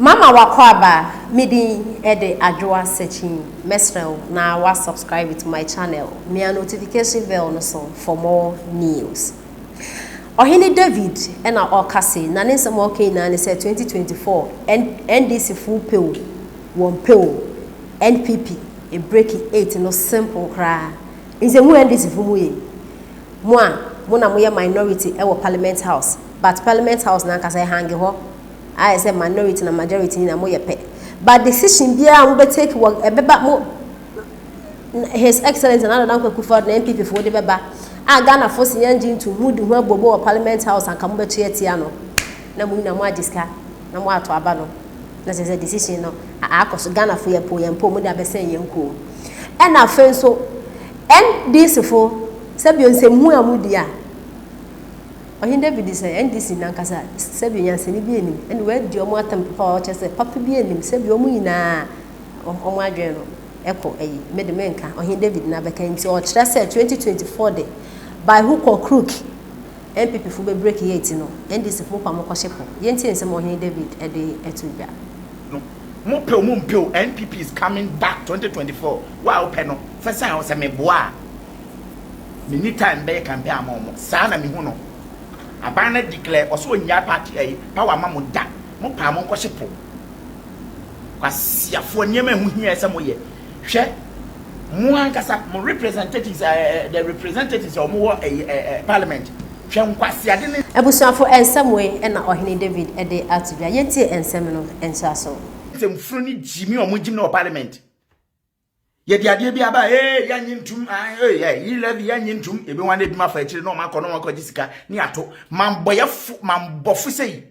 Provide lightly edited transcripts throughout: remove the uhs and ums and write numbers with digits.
Mama wakwaba midi ede adwoa searching mesrel na wa subscribe to my channel me a notification bell no so for more news. Ohene David ena okase na ne nsem okay na ne say 2024 NDC full pay won pay NPP e break 8 no simple cry nse mu NDC fu mu ye mo na mo ye minority e wo parliament house but parliament house na kasa hangi ho I say minority na majority na mo yepe but decision bia mo be take work ebeba mo his excellency na Nana Akufo-Addo na NPP for de beba a Ghana for sinyanji to mood hu abobo parliament house and kam be tia no na mo na mo agiska na mo ato aba no na say decision no akoso Ghana for yempo mo de abesen yenko e na fe so NDC for sabi onsem hu amudi a Ohene David say NDC nankasa sebi yansani bi enim and we di omo atam papa o chese papa bi enim sebi omo nyina omo adwen no eko eyi mede menka Ohene David na beka nti o kira say 2024 de by hook or crook NPP fu be break 8 no NDC fu pa moko shepo yenti ensem Ohene David e de etubia no mo pe NPP is coming back 2024 wa ope no first time o say Mboa me ni time be campaign amomo sa na me hu no Abana declare also nya party eh power ma mo da mo pa mo nkɔhyepo kwasiafo nyema hu hia sɛ mo ye hwɛ mo ankasa mo representatives the representatives of mo parliament hwɛ nkwasiade ne abusuafo ensemwe na Ohene David e de atubia yenti ensem no enso aso nsem furu ni jimi o mo jimi no parliament ye de ade bi aba ya nyintum yi levi ya nyintum ebi wan ebi ma fa akire no makọ no makọ gisika ni ato mambofu sei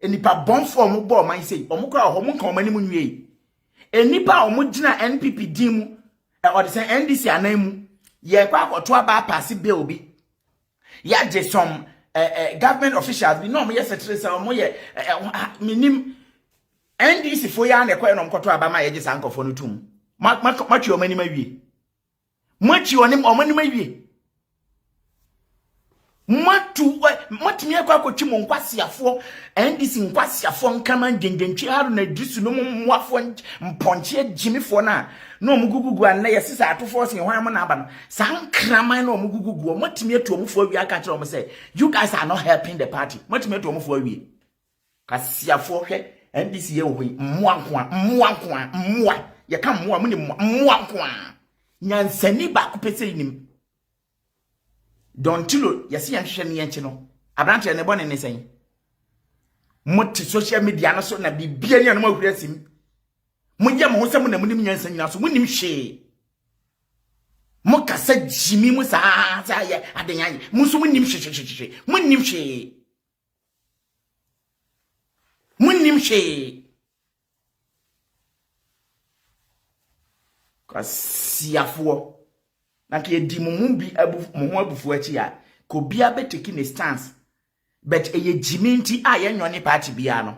enipa bonfo mo bo man sei omo kra ho mo kan mani mu nwie enipa omo gina NPP din mu o de say NDC anan mu ye kwa akoto aba pass bill bi ya je some government officials bi no mo ye secretary say omo ye minim NDC fo ya na kwa no mkoto aba ma ye je sankofo no tum machi omani mawie machi onim omani mawie matumi akwakochi mo nkwasiafo NDC nkwasiafo nkama ngendentwe haru na drisu no mwafo mponche jimifo na no omugugugu anna yesisa atofo sin hwan mo na aba no sankraman na omugugugu matumi atu omufo awie aka kire om say you guys are not helping the party matumi atu omufo awie kasiafo hwe NDC ye wo mwa ye ka mwa mu ni mwa kwa nyansani ba ko pese nim don tilo yesi yan hwehwe ne yanchi no abrante ne bone ne sen moti social media no so na bibia ne no mahura sim munye mo hosem na munim nyansa nyina so munim hwe mo kasa jimi mu sa ye adenyan muso munim hwe munim hwe Kasiafo na ke di mumbi mo ho abufu achi a ko bia be taking a stance but eye jiminti a ye nyone party bia no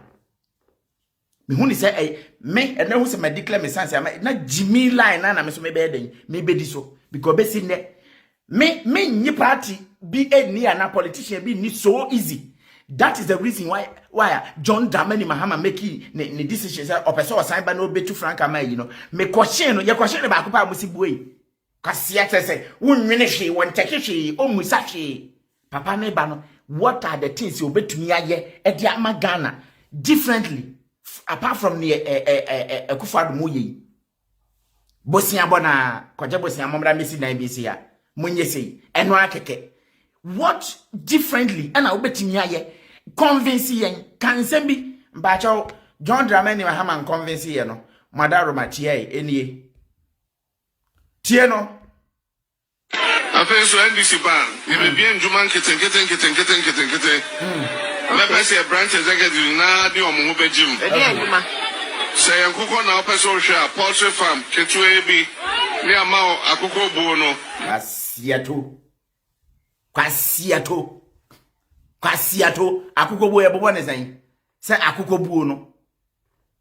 me hu ni say me ene hu se me declare me stance na jimi line na me so me be den me be di so because be si ne me nyi party bi eni ana politician bi ni so easy. That is the reason why John Dramani Mahama make ne decision say opeso osan ba no betu frank ama yi no me question no ye question ba ko pa musibuei kasia say wonwene hwe won take hwe o musa hwe papa me ba no what are the things you betumi aye e dia ama Ghana differently apart from the Akufo-Addo mo yi bosia bona kwaje bosia momra mesi na BC ya munye sei eno akeke what differently and I betumi aye convince yen kanse bi mbacho John Dramani Mahama convince yen no madaro matie enie tie no afenso NDC ban e be bien njuma nketen me pese branch executive na di omo bejim e di njuma say akukọ na opeso hwe a poultry farm ketu ebi ni ama akukọ buo no kwasiato akukọ buo ye bobo ne san se akukọ buo no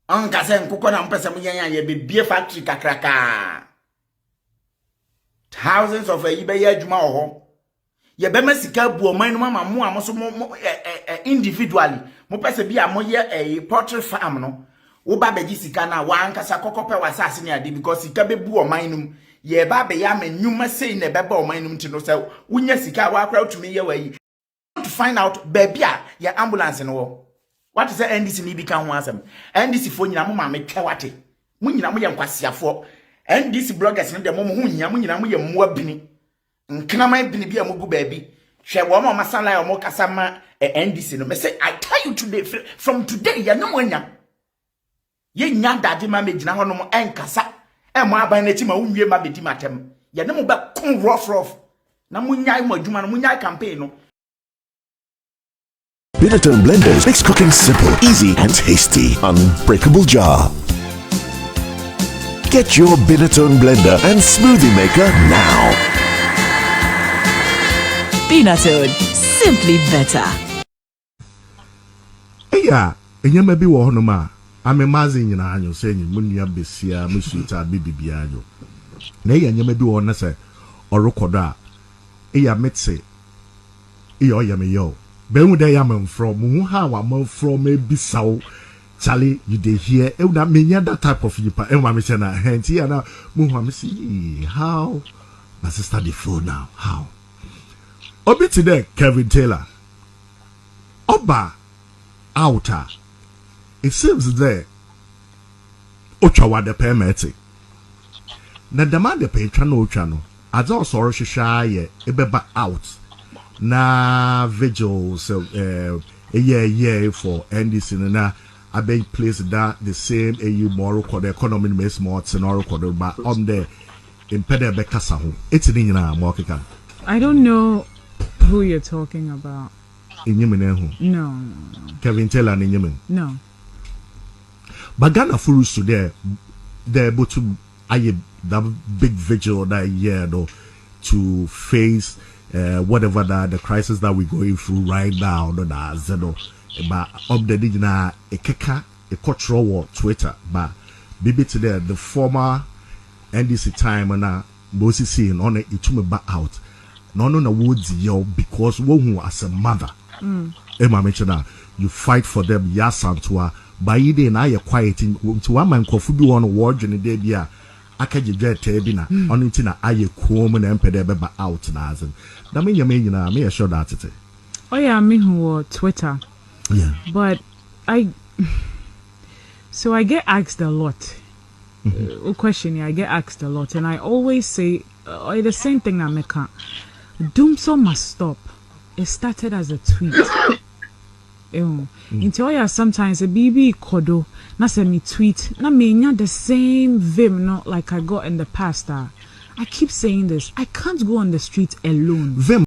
anka se nkukọ na mpese mu yan ye be bie factory kakraka thousands of yibe ya adwuma ho ye be masika buo man no mama mo amoso individually mo pese bia mo ye poultry farm no wo ba beji sika na wa ankasa kokope wasase ne ade because sika bebu omanum ye ba be ya manyuma sei na beba omanum ti no say wunya sika wa akra utumi ye wayi to find out baby a ya ambulance no wo what is NDC ni bi kan ho asem NDC fo nyina mo ma metwa wate mo nyina mo ye nkwasiafo NDC bloggers no de mo ho nyina mo nyina mo ye mmoa bini nkinaman bini bi a mo gu baby hwe wo ma masala ya mo kasa ma NDC no me say I tell you today from today ya no nya ye nya dade ma me gina ho no mo enkasa e mo aban na ti ma wunwie ma bedi matem ya no mo ba kon rough na mo nya mo adwuma no mo nya campaign no. Binatone blenders makes cooking simple, easy, and tasty. Unbreakable jar. Get your Binatone blender and smoothie maker now. Binatone, simply better. Yeah, enyama bi wo hono ma amemazi nyina anyo se nyi munua besia mesuta bibi anyo. Na enyama bi wo na se orokodo a eya metse eya oyame yo. Behu dey am from who how am from ebisaw Charlie you dey hear e na menya that type of you e ma me say na henti ya na mu ho me see how my sister dey flow now how obi today Kevin Taylor oba outer it seems there otwa the permit na demand the pay twa no otwa no adza osoro hwehwa ye ebeba out na vigils a year for NDC na I been placed that the same AU moral code economy makes more scenario code but on the impede bekasa ho etini nyina mo keka. I don't know who you're talking about. No. Kevin Taylor No. Bagana Furusu they're able to aye that big vigil that year though to face whatever the crisis that we're going through right now, no da zeno. But updated na a keka a cultural Twitter. But bibi today the former NDC time na Moses saying on it to me back out. No na woods yo because who as a mother. Emma mentioned you fight for them yasantua. By ide na ye quiet to one man kofu bi on ward in the day akajeje tebi na ono nti na aye kuom na mpede beba out na azin da me nyina me sure that it Oh yeah, me who Twitter. Yeah. But I get asked a lot. Question I get asked a lot and I always say the same thing I make. Doomso must stop. It started as a tweet. Until yeah, sometimes a BB kodo na se me tweet na me nya the same vim not like I got in the past. I keep saying this. I can't go on the street alone. Vim